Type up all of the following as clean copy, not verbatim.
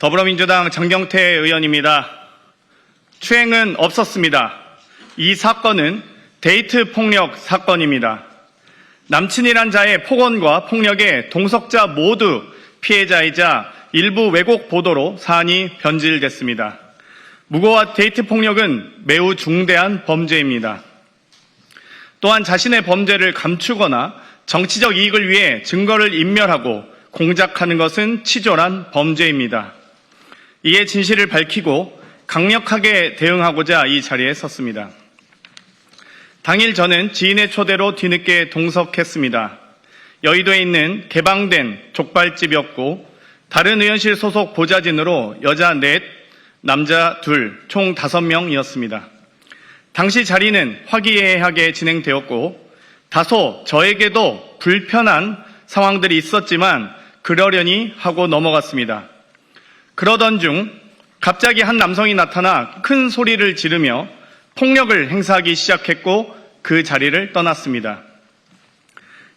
더불어민주당 장경태 의원입니다. 추행은 없었습니다. 이 사건은 데이트 폭력 사건입니다. 남친이란 자의 폭언과 폭력에 동석자 모두 피해자이자 일부 왜곡 보도로 사안이 변질됐습니다. 무고와 데이트 폭력은 매우 중대한 범죄입니다. 또한 자신의 범죄를 감추거나 정치적 이익을 위해 증거를 인멸하고 공작하는 것은 치졸한 범죄입니다. 이에 진실을 밝히고 강력하게 대응하고자 이 자리에 섰습니다. 당일 저는 지인의 초대로 뒤늦게 동석했습니다. 여의도에 있는 개방된 족발집이었고 다른 의원실 소속 보좌진으로 여자 4, 남자 2, 총 5명이었습니다. 당시 자리는 화기애애하게 진행되었고 다소 저에게도 불편한 상황들이 있었지만 그러려니 하고 넘어갔습니다. 그러던 중 갑자기 한 남성이 나타나 큰 소리를 지르며 폭력을 행사하기 시작했고 그 자리를 떠났습니다.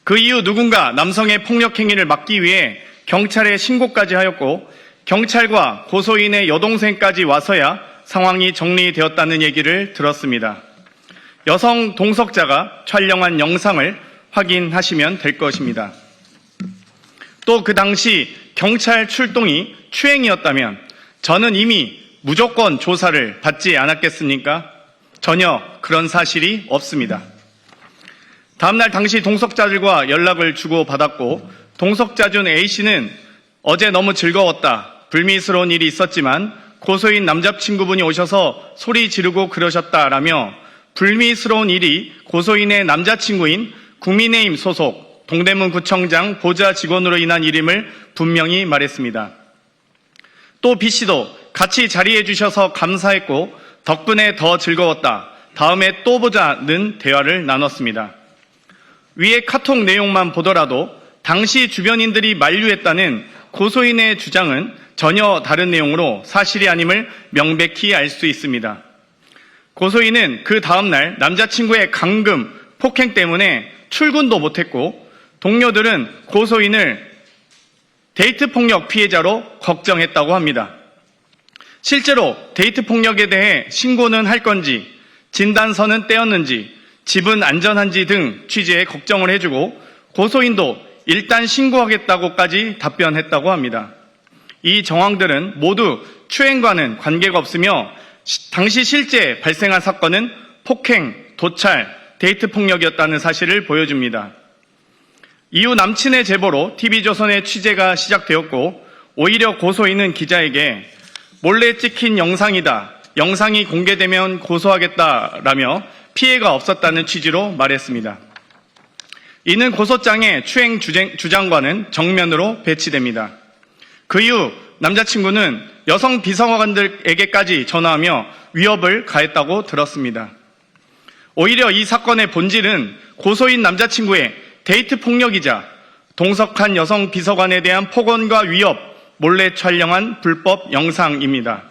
그 이후 누군가 남성의 폭력 행위를 막기 위해 경찰에 신고까지 하였고 경찰과 고소인의 여동생까지 와서야 상황이 정리되었다는 얘기를 들었습니다. 여성 동석자가 촬영한 영상을 확인하시면 될 것입니다. 또 그 당시 경찰 출동이 추행이었다면 저는 이미 무조건 조사를 받지 않았겠습니까? 전혀 그런 사실이 없습니다. 다음날 당시 동석자들과 연락을 주고받았고 동석자 중 A씨는 어제 너무 즐거웠다. 불미스러운 일이 있었지만 고소인 남자친구분이 오셔서 소리 지르고 그러셨다라며 불미스러운 일이 고소인의 남자친구인 국민의힘 소속 동대문구청장 보좌 직원으로 인한 일임을 분명히 말했습니다. 또 B씨도 같이 자리해 주셔서 감사했고 덕분에 더 즐거웠다. 다음에 또 보자는 대화를 나눴습니다. 위의 카톡 내용만 보더라도 당시 주변인들이 만류했다는 고소인의 주장은 전혀 다른 내용으로 사실이 아님을 명백히 알 수 있습니다. 고소인은 그 다음날 남자친구의 감금, 폭행 때문에 출근도 못했고 동료들은 고소인을 데이트 폭력 피해자로 걱정했다고 합니다. 실제로 데이트 폭력에 대해 신고는 할 건지, 진단서는 떼었는지, 집은 안전한지 등 취재에 걱정을 해주고 고소인도 일단 신고하겠다고까지 답변했다고 합니다. 이 정황들은 모두 추행과는 관계가 없으며 당시 실제 발생한 사건은 폭행, 도찰, 데이트 폭력이었다는 사실을 보여줍니다. 이후 남친의 제보로 TV조선의 취재가 시작되었고 오히려 고소인은 기자에게 몰래 찍힌 영상이다. 영상이 공개되면 고소하겠다라며 피해가 없었다는 취지로 말했습니다. 이는 고소장의 추행 주장과는 정면으로 배치됩니다. 그 이후 남자친구는 여성 비서관들에게까지 전화하며 위협을 가했다고 들었습니다. 오히려 이 사건의 본질은 고소인 남자친구의 데이트 폭력이자 동석한 여성 비서관에 대한 폭언과 위협, 몰래 촬영한 불법 영상입니다.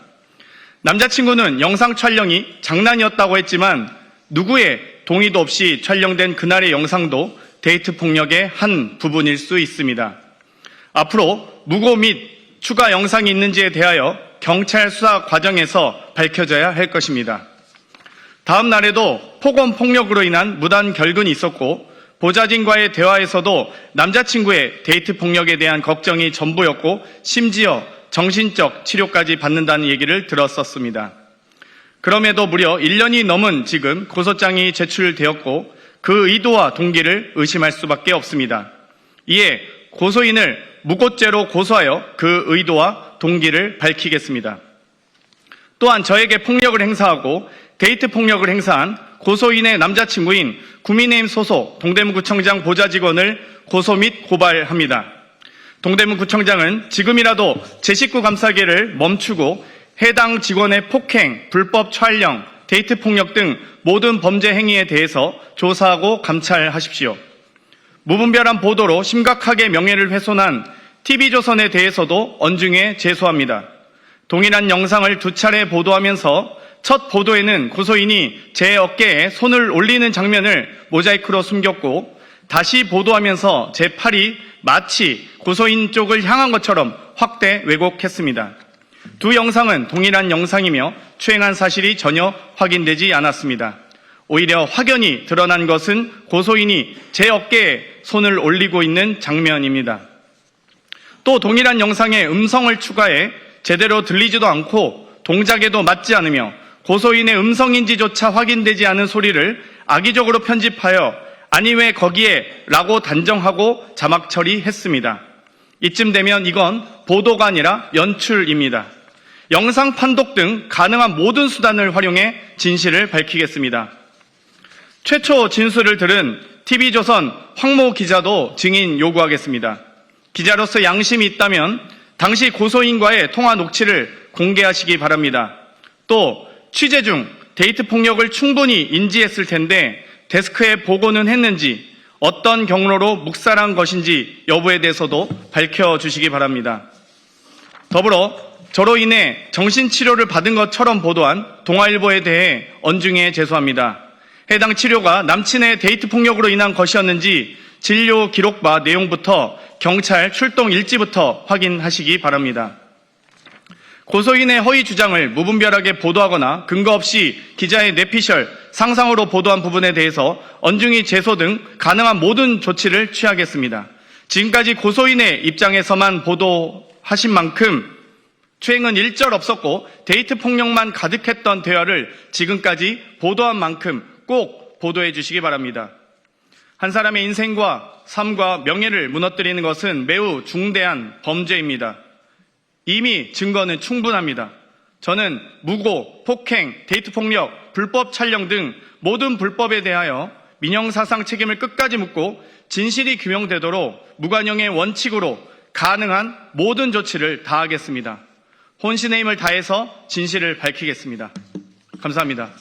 남자친구는 영상 촬영이 장난이었다고 했지만 누구의 동의도 없이 촬영된 그날의 영상도 데이트 폭력의 한 부분일 수 있습니다. 앞으로 무고 및 추가 영상이 있는지에 대하여 경찰 수사 과정에서 밝혀져야 할 것입니다. 다음 날에도 폭언 폭력으로 인한 무단 결근이 있었고 보좌진과의 대화에서도 남자친구의 데이트 폭력에 대한 걱정이 전부였고 심지어 정신적 치료까지 받는다는 얘기를 들었었습니다. 그럼에도 무려 1년이 넘은 지금 고소장이 제출되었고 그 의도와 동기를 의심할 수밖에 없습니다. 이에 고소인을 무고죄로 고소하여 그 의도와 동기를 밝히겠습니다. 또한 저에게 폭력을 행사하고 데이트 폭력을 행사한 고소인의 남자친구인 국민의힘 소속 동대문구청장 보좌 직원을 고소 및 고발합니다. 동대문구청장은 지금이라도 제 식구 감싸기를 멈추고 해당 직원의 폭행, 불법 촬영, 데이트 폭력 등 모든 범죄 행위에 대해서 조사하고 감찰하십시오. 무분별한 보도로 심각하게 명예를 훼손한 TV조선에 대해서도 언중에 제소합니다. 동일한 영상을 2차례 보도하면서 첫 보도에는 고소인이 제 어깨에 손을 올리는 장면을 모자이크로 숨겼고 다시 보도하면서 제 팔이 마치 고소인 쪽을 향한 것처럼 확대 왜곡했습니다. 두 영상은 동일한 영상이며 추행한 사실이 전혀 확인되지 않았습니다. 오히려 확연히 드러난 것은 고소인이 제 어깨에 손을 올리고 있는 장면입니다. 또 동일한 영상에 음성을 추가해 제대로 들리지도 않고 동작에도 맞지 않으며 고소인의 음성인지조차 확인되지 않은 소리를 악의적으로 편집하여 아니 왜 거기에 라고 단정하고 자막 처리했습니다. 이쯤 되면 이건 보도가 아니라 연출입니다. 영상 판독 등 가능한 모든 수단을 활용해 진실을 밝히겠습니다. 최초 진술을 들은 TV조선 황모 기자도 증인 요구하겠습니다. 기자로서 양심이 있다면 당시 고소인과의 통화 녹취를 공개하시기 바랍니다. 또 취재 중 데이트 폭력을 충분히 인지했을 텐데 데스크에 보고는 했는지 어떤 경로로 묵살한 것인지 여부에 대해서도 밝혀주시기 바랍니다. 더불어 저로 인해 정신치료를 받은 것처럼 보도한 동아일보에 대해 언중에 제소합니다. 해당 치료가 남친의 데이트 폭력으로 인한 것이었는지 진료 기록바 내용부터 경찰 출동 일지부터 확인하시기 바랍니다. 고소인의 허위 주장을 무분별하게 보도하거나 근거 없이 기자의 뇌피셜, 상상으로 보도한 부분에 대해서 언중이 제소 등 가능한 모든 조치를 취하겠습니다. 지금까지 고소인의 입장에서만 보도하신 만큼 추행은 일절 없었고 데이트 폭력만 가득했던 대화를 지금까지 보도한 만큼 꼭 보도해 주시기 바랍니다. 한 사람의 인생과 삶과 명예를 무너뜨리는 것은 매우 중대한 범죄입니다. 이미 증거는 충분합니다. 저는 무고, 폭행, 데이트 폭력, 불법 촬영 등 모든 불법에 대하여 민형사상 책임을 끝까지 묻고 진실이 규명되도록 무관용의 원칙으로 가능한 모든 조치를 다하겠습니다. 혼신의 힘을 다해서 진실을 밝히겠습니다. 감사합니다.